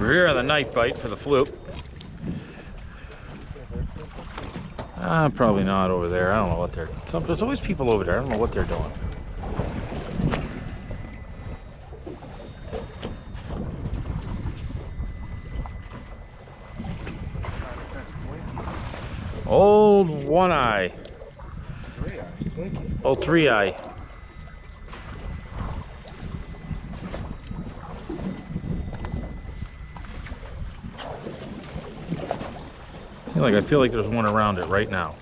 We're here on the night bite for the Fluke. Probably not over there. I don't know what they're... There's always people over there. I don't know what they're doing. Old one eye. Oh, three eye. I feel like there's one around it right now.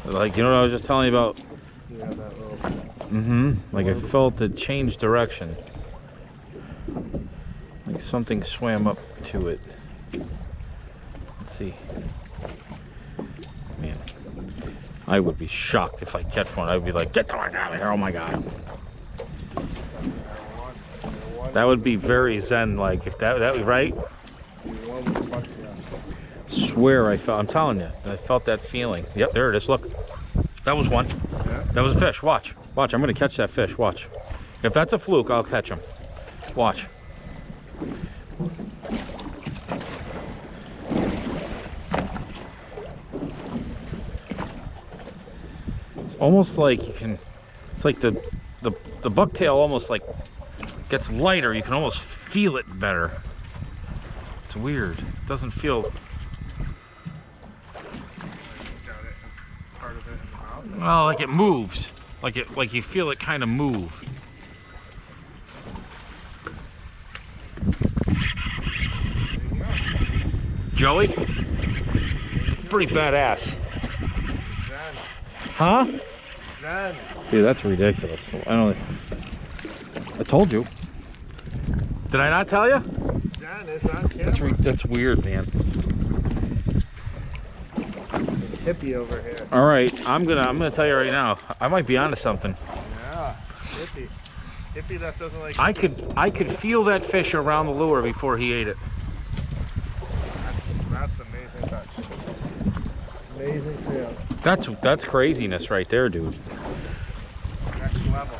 Like, you know what I was just telling you about? Yeah, that little... Like I felt it change direction. Like something swam up to it. Let's see. Man, I would be shocked if I catch one. I would be like, get the fuck out of here, oh my god. That would be very zen like, if that was right. Swear I felt, I'm telling you, I felt that feeling. Yep, there it is, look. That was one. Yeah. That was a fish, watch. Watch, I'm gonna catch that fish, watch. If that's a fluke, I'll catch him. Watch. It's almost like you can, it's like the bucktail almost like gets lighter, you can almost feel it better. It's weird, it doesn't feel... Well, like it moves, like you feel it kind of move. Joey, pretty badass. Zen. Huh? Zen. Dude, that's ridiculous. I told you. Did I not tell you? Zen is on camera. That's weird, man. Hippie over here. All right, I'm gonna tell you right now. I might be onto something. Yeah, hippie. Hippie that doesn't like. I could feel that fish around the lure before he ate it. That's amazing touch. Amazing feel. That's craziness right there, dude. Next level.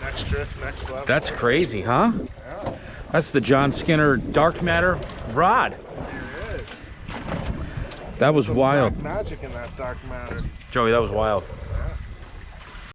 Next drift, next level. That's crazy, huh? Yeah. That's the John Skinner dark matter rod. There is. That was Some wild. dark magic in that dark matter. Joey, that was wild.